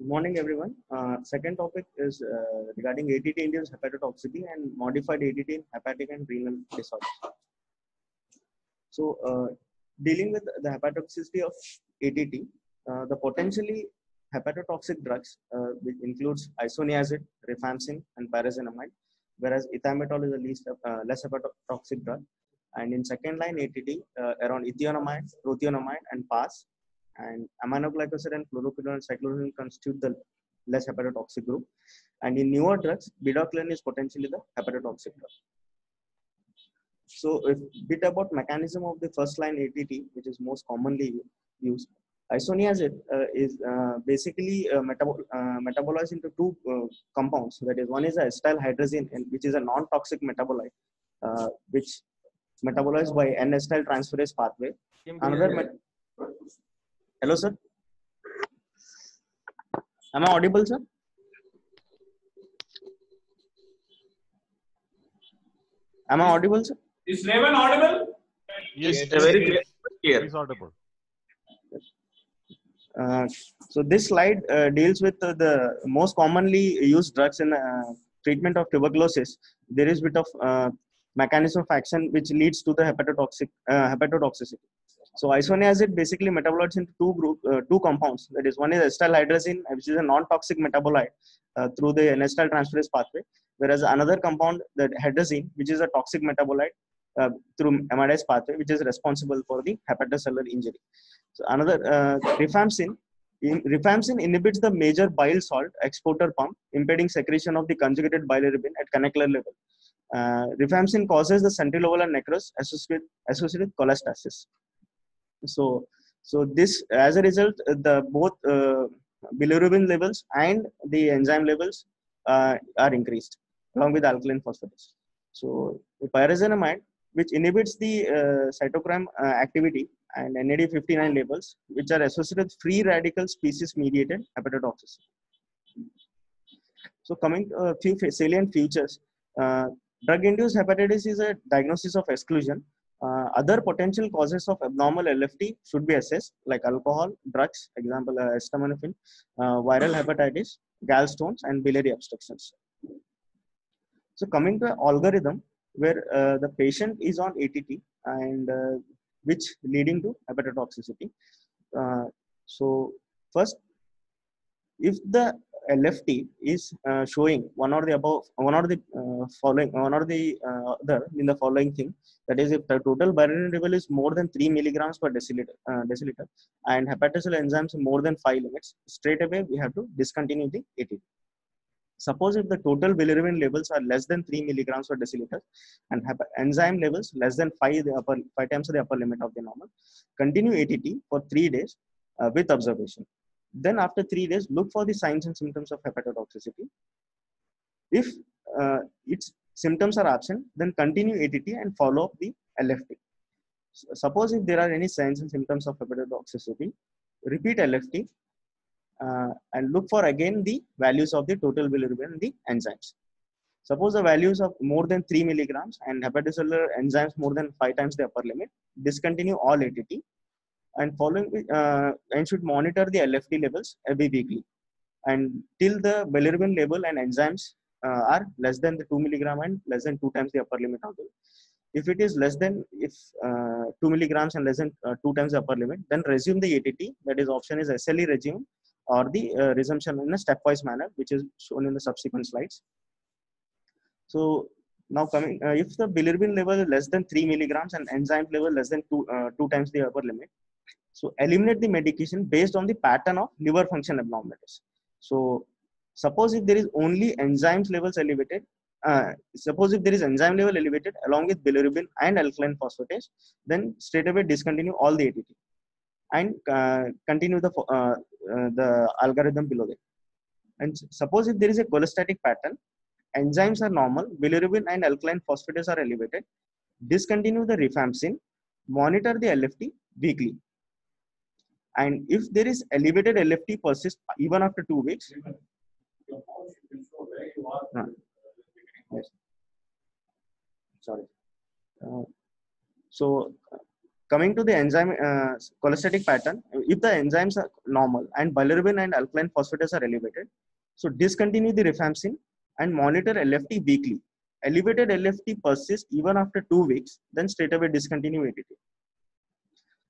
Good morning, everyone. Second topic is regarding ATT-induced hepatotoxicity and modified ATT in hepatic and renal disorders. So, dealing with the hepatotoxicity of ATT, the potentially hepatotoxic drugs, which includes isoniazid, rifampicin, and pyrazinamide, whereas ethametol is the less hepatotoxic drug. And in second line ATT, around ethionamide, prothionamide, and PAS, and aminoglycoside and fluoroquinolone and cyclophosphamide constitute the less hepatotoxic group. And in newer drugs, bedoxolone is potentially the hepatotoxic drug. So a bit about mechanism of the first line ATT, which is most commonly used. Isoniazid is basically metabolized into two compounds. That is, one is acetyl hydrazine, which is a non-toxic metabolite, which metabolized by N-acetyl transferase pathway. Hello, sir. Am I audible, sir? Am I audible, sir? Is Raven audible? Yes, very clear. He's audible. So this slide deals with the most commonly used drugs in treatment of tuberculosis. There is a bit of mechanism of action which leads to the hepatotoxicity. So isoniazid basically metabolizes into two compounds. That is, one is acetyl hydrazine, which is a non-toxic metabolite through the N-acetyl transferase pathway, whereas another compound, that hydrazine, which is a toxic metabolite through amidase pathway, which is responsible for the hepatocellular injury. So another rifampicin. Rifampicin inhibits the major bile salt exporter pump, impeding secretion of the conjugated bilirubin at canacular level. Rifampicin causes the centrilobular necrosis associated with cholestasis. So this, as a result, the both bilirubin levels and the enzyme levels are increased along with alkaline phosphatase. So pyrazinamide, which inhibits the cytochrome activity and NAD59 levels, which are associated with free radical species mediated hepatotoxicity. So coming to a few salient features, drug-induced hepatitis is a diagnosis of exclusion. Other potential causes of abnormal LFT should be assessed, like alcohol, drugs, example acetaminophen, viral hepatitis, gallstones, and biliary obstructions. So coming to an algorithm where the patient is on ATT and which leading to hepatotoxicity. So first, if the LFT is showing one or the other in the following thing, that is, if the total bilirubin level is more than 3 milligrams per deciliter and hepatocellular enzymes more than 5 limits, straight away we have to discontinue the ATT. Suppose if the total bilirubin levels are less than 3 milligrams per deciliter and enzyme levels less than 5 times the upper limit of the normal, continue ATT for 3 days with observation. Then after 3 days, look for the signs and symptoms of hepatotoxicity. If its symptoms are absent, then continue ATT and follow up the LFT. Suppose if there are any signs and symptoms of hepatotoxicity, repeat LFT and look for again the values of the total bilirubin and the enzymes. Suppose the values of more than 3 milligrams and hepatocellular enzymes more than 5 times the upper limit, discontinue all ATT. And following and should monitor the LFT levels every weekly, and till the bilirubin level and enzymes are less than the 2 milligram and less than 2 times the upper limit of the. If it is less than 2 milligrams and less than 2 times the upper limit, then resume the ATT. That is, option is SLE resume or the resumption in a stepwise manner, which is shown in the subsequent slides. So now coming, if the bilirubin level is less than 3 milligrams and enzyme level less than 2 times the upper limit, so eliminate the medication based on the pattern of liver function abnormalities. So suppose if there is only enzymes levels elevated, suppose if there is enzyme level elevated along with bilirubin and alkaline phosphatase, then straight away discontinue all the ATT and continue the algorithm below that. And suppose if there is a cholestatic pattern, enzymes are normal, bilirubin and alkaline phosphatase are elevated, discontinue the rifampicin, monitor the LFT weekly. And if there is elevated LFT persists even after 2 weeks, yes. Sorry. So coming to the enzyme cholestatic pattern, if the enzymes are normal and bilirubin and alkaline phosphatase are elevated, so discontinue the rifampicin and monitor LFT weekly. Elevated LFT persists even after 2 weeks, then straight away discontinue ATT.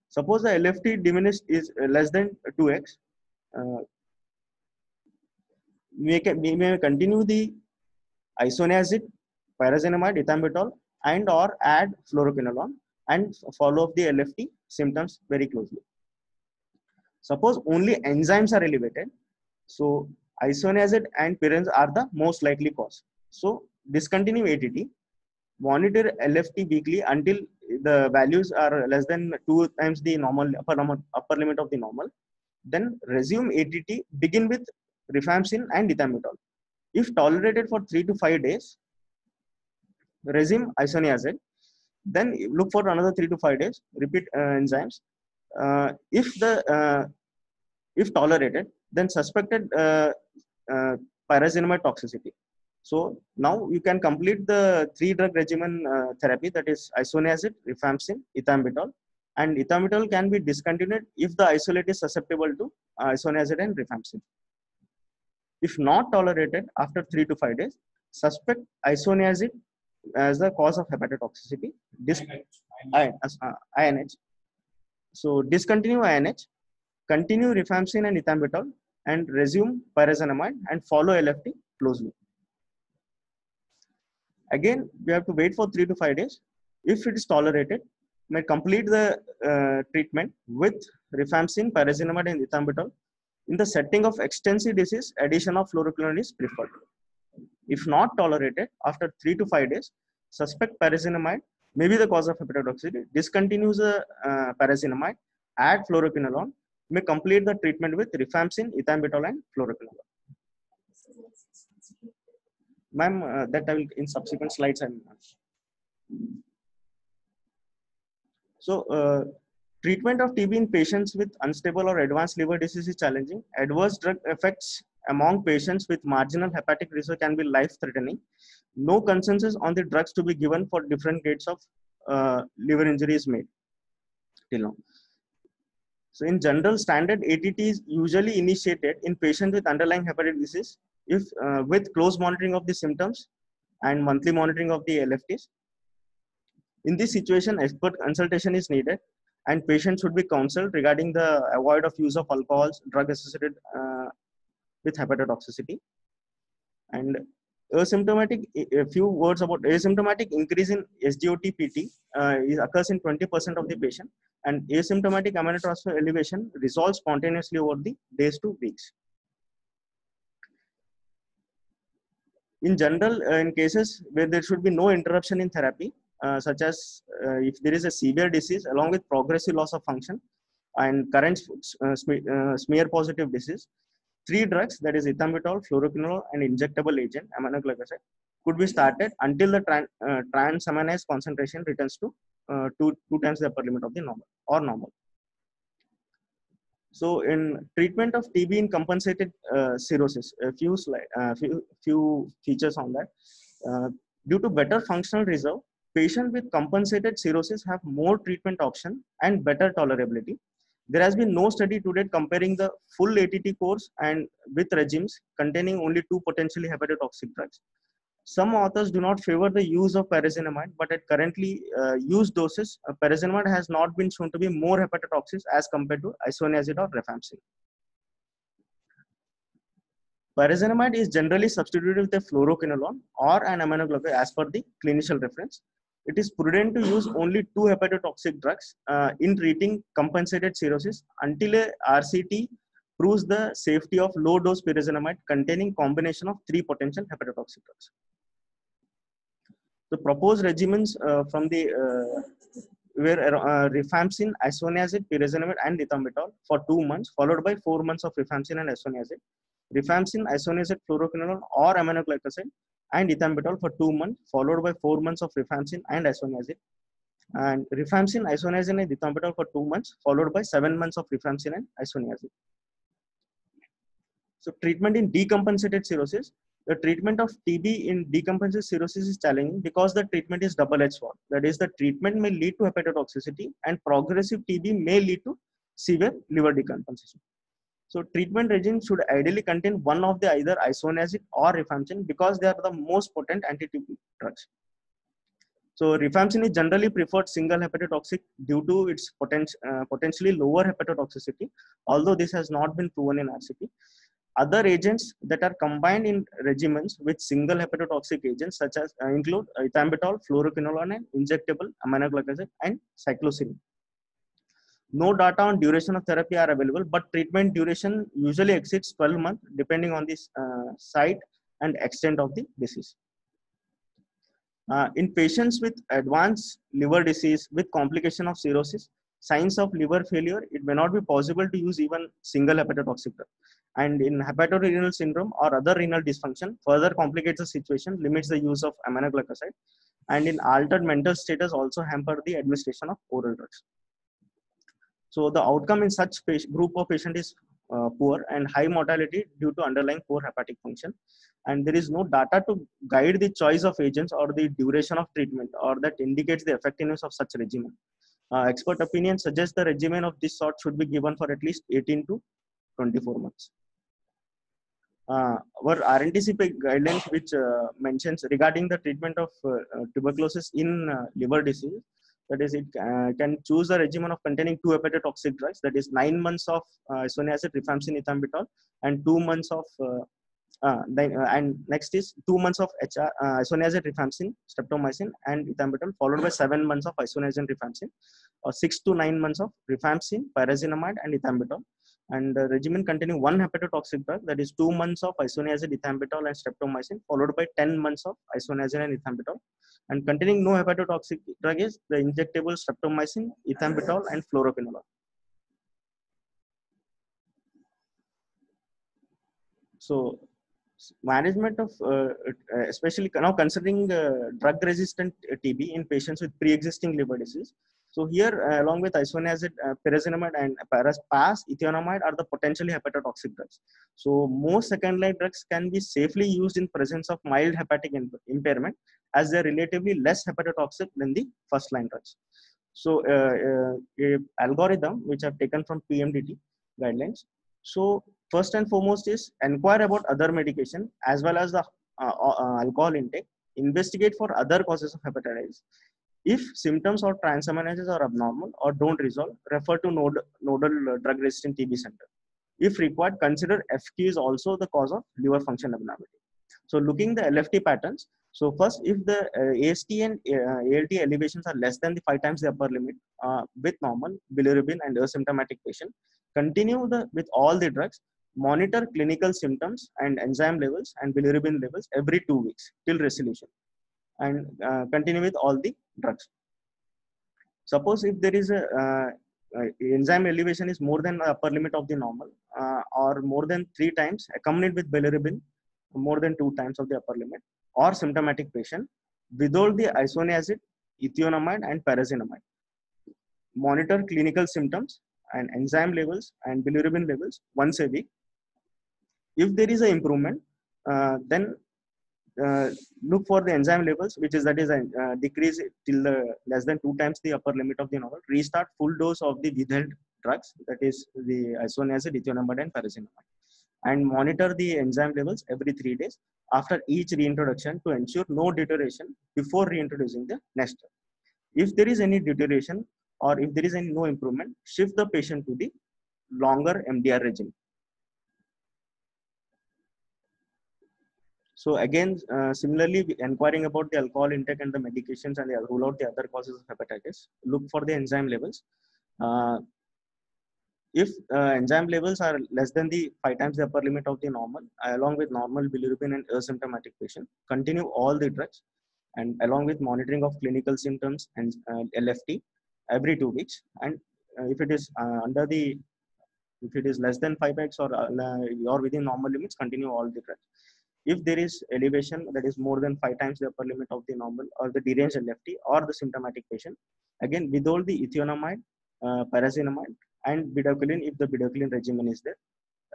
Suppose the LFT diminished is less than 2x, we may continue the isoniazid, pyrazinamide, ethambutol, and or add fluoroquinolone and follow up the LFT symptoms very closely. Suppose only enzymes are elevated, so isoniazid and pyrazine are the most likely cause. So discontinue ATT, monitor LFT weekly until the values are less than 2 times the normal upper limit of the normal. Then resume ATT, begin with rifampicin and ethambutol. If tolerated for 3 to 5 days, resume isoniazid. Then look for another 3 to 5 days, repeat enzymes. If tolerated, then suspected pyrazinamide toxicity. So now you can complete the 3-drug regimen therapy, that is isoniazid, rifampicin, ethambutol, and ethambutol can be discontinued if the isolate is susceptible to isoniazid and rifampicin. If not tolerated after 3 to 5 days, suspect isoniazid as the cause of hepatotoxicity. INH. So discontinue INH, continue rifampicin and ethambutol, and resume pyrazinamide and follow LFT closely. Again, we have to wait for 3 to 5 days. If it is tolerated, may complete the treatment with rifampicin, pyrazinamide, and ethambutol. In the setting of extensive disease, addition of fluoroquinolone is preferred. If not tolerated, after 3 to 5 days, suspect pyrazinamide may be the cause of hepatotoxicity. Discontinue the pyrazinamide, add fluoroquinolone, may complete the treatment with rifampicin, ethambutol, and fluoroquinolone. Ma'am, that I will in subsequent slides. So, treatment of TB in patients with unstable or advanced liver disease is challenging. Adverse drug effects among patients with marginal hepatic reserve can be life-threatening. No consensus on the drugs to be given for different grades of liver injury is made till now. So in general, standard ATT is usually initiated in patients with underlying hepatic disease if with close monitoring of the symptoms and monthly monitoring of the LFTs. In this situation, expert consultation is needed and patients should be counseled regarding the avoid of use of alcohols, drug associated with hepatotoxicity. And asymptomatic, a few words about asymptomatic increase in SGOT-PT occurs in 20% of the patient, and asymptomatic aminotransfer elevation resolves spontaneously over the days to weeks. In general, in cases where there should be no interruption in therapy, such as if there is a severe disease along with progressive loss of function and current smear positive disease, 3 drugs, that is ethambutol, fluoroquinolone, and injectable agent aminoglycoside, could be started until the transaminase concentration returns to 2 times the upper limit of the normal. So in treatment of TB in compensated cirrhosis, a few features on that. Due to better functional reserve, patients with compensated cirrhosis have more treatment option and better tolerability. There has been no study to date comparing the full ATT course and with regimes containing only 2 potentially hepatotoxic drugs. Some authors do not favor the use of pyrazinamide, but at currently used doses, pyrazinamide has not been shown to be more hepatotoxic as compared to isoniazid or rifampicin. Pyrazinamide is generally substituted with a fluoroquinolone or an aminoglycoside as per the clinician reference. It is prudent to use only 2 hepatotoxic drugs in treating compensated cirrhosis until a RCT proves the safety of low-dose pyrazinamide containing combination of 3 potential hepatotoxic drugs. The proposed regimens from the were rifampicin, isoniazid, pyrazinamide, and ethambutol for 2 months, followed by 4 months of rifampicin and isoniazid. Rifampicin, isoniazid, fluoroquinolone, or aminoglycoside, and ethambutol for 2 months, followed by 4 months of rifampicin and isoniazid. And rifampicin, isoniazid, and ethambutol for 2 months, followed by 7 months of rifampicin and isoniazid. So treatment in decompensated cirrhosis. The treatment of TB in decompensated cirrhosis is challenging because the treatment is double-edged sword. That is, the treatment may lead to hepatotoxicity and progressive TB may lead to severe liver decompensation. So treatment regime should ideally contain one of the either isoniazid or rifampicin because they are the most potent anti-TB drugs. So rifampicin is generally preferred single hepatotoxic due to its potentially lower hepatotoxicity, although this has not been proven in RCT. Other agents that are combined in regimens with single hepatotoxic agents such as include ethambutol, fluoroquinolone, injectable aminoglycoside, and cycloserine. No data on duration of therapy are available, but treatment duration usually exceeds 12 months depending on the site and extent of the disease. In patients with advanced liver disease with complication of cirrhosis, signs of liver failure, it may not be possible to use even single hepatotoxic drug. And in hepatorenal syndrome or other renal dysfunction, further complicates the situation, limits the use of aminoglycoside. And in altered mental status, also hamper the administration of oral drugs. So the outcome in such group of patient is poor and high mortality due to underlying poor hepatic function. And there is no data to guide the choice of agents or the duration of treatment or that indicates the effectiveness of such regimen. Expert opinion suggests the regimen of this sort should be given for at least 18 to 24 months. Our RNTC guidelines which mentions regarding the treatment of tuberculosis in liver disease, that is, it can choose a regimen of containing 2 hepatotoxic drugs, that is 9 months of isoniazid, rifampicin, ethambutol, and 2 months of and next is 2 months of isoniazid, rifampicin, streptomycin, and ethambutol, followed by 7 months of isoniazid, rifampicin, or 6 to 9 months of rifampicin, pyrazinamide, and ethambutol. And the regimen containing 1 hepatotoxic drug, that is 2 months of isoniazid, ethambutol, and streptomycin, followed by 10 months of isoniazid and ethambutol. And containing no hepatotoxic drug is the injectable streptomycin, ethambutol, and fluoroquinolone. So management of especially now considering drug-resistant TB in patients with pre-existing liver disease. So here, along with isoniazid, pyrazinamide, and PAS, ethionamide are the potentially hepatotoxic drugs. So most second-line drugs can be safely used in presence of mild hepatic impairment, as they're relatively less hepatotoxic than the first-line drugs. So a algorithm which I've taken from PMDT guidelines. So first and foremost is inquire about other medication as well as the alcohol intake. Investigate for other causes of hepatitis. If symptoms or transaminases are abnormal or don't resolve, refer to nodal drug-resistant TB center. If required, consider FQ is also the cause of liver function abnormality. So looking the LFT patterns. So first, if the AST and ALT elevations are less than the 5 times the upper limit with normal, bilirubin, and asymptomatic patient, continue with all the drugs. Monitor clinical symptoms and enzyme levels and bilirubin levels every 2 weeks till resolution, and continue with all the drugs. Suppose if there is a enzyme elevation is more than the upper limit of the normal or more than 3 times accompanied with bilirubin more than 2 times of the upper limit, or symptomatic patient, withhold the isoniazid, ethionamide, and pyrazinamide. Monitor clinical symptoms and enzyme levels and bilirubin levels once a week. If there is an improvement, then look for the enzyme levels, which is decrease till less than 2 times the upper limit of the normal. Restart full dose of the withheld drugs, that is the isoniazid, ethionamide, and pyrazinamide, and monitor the enzyme levels every 3 days after each reintroduction to ensure no deterioration before reintroducing the next drug. If there is any deterioration or if there is any no improvement, shift the patient to the longer MDR regime. So again, similarly, inquiring about the alcohol intake and the medications, and rule out the other causes of hepatitis. Look for the enzyme levels. If enzyme levels are less than the 5 times the upper limit of the normal, along with normal bilirubin and asymptomatic patient, continue all the drugs, and along with monitoring of clinical symptoms and LFT every 2 weeks. And if it is if it is less than 5x or within normal limits, continue all the drugs. If there is elevation that is more than 5 times the upper limit of the normal or the deranged LFT or the symptomatic patient, again withhold the ethionamide, pyrazinamide, and bedaquiline if the bedaquiline regimen is there,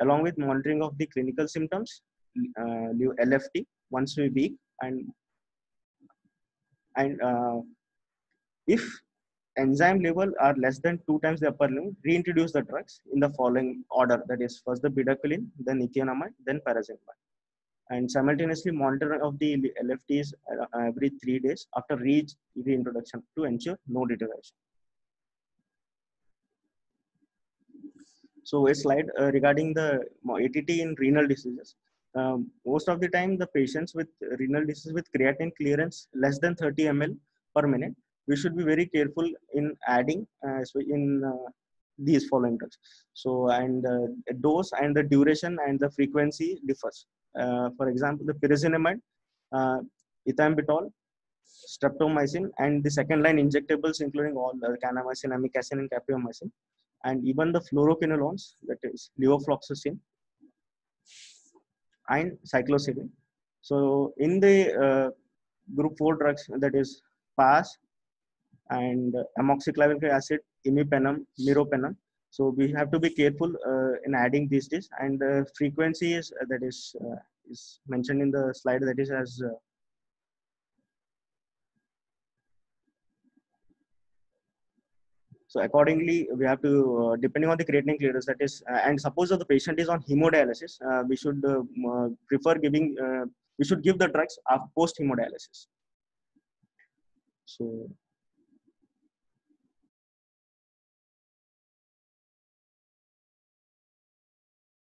along with monitoring of the clinical symptoms, LFT once a week, and if enzyme level are less than 2 times the upper limit, reintroduce the drugs in the following order. That is first the bedaquiline, then ethionamide, then paracetamol. And simultaneously monitor of the LFTs every 3 days after reintroduction to ensure no deterioration. So a slide regarding the ATT in renal diseases. Most of the time, the patients with renal disease with creatinine clearance less than 30 ml per minute, we should be very careful in adding these following drugs. So, and dose and the duration and the frequency differs. For example, the pyrazinamide, ethambutol, streptomycin, and the second line injectables, including all the kanamycin, amikacin, and capreomycin, and even the fluoroquinolones, that is levofloxacin and cyclosidine. So, in the group 4 drugs, that is PAS and amoxiclavic acid, imipenem, meropenem. So we have to be careful in adding these days, and the frequency is mentioned in the slide, that is as so accordingly we have to depending on the creatinine clearance, that is and suppose if the patient is on hemodialysis, we should prefer giving we should give the drugs post hemodialysis. So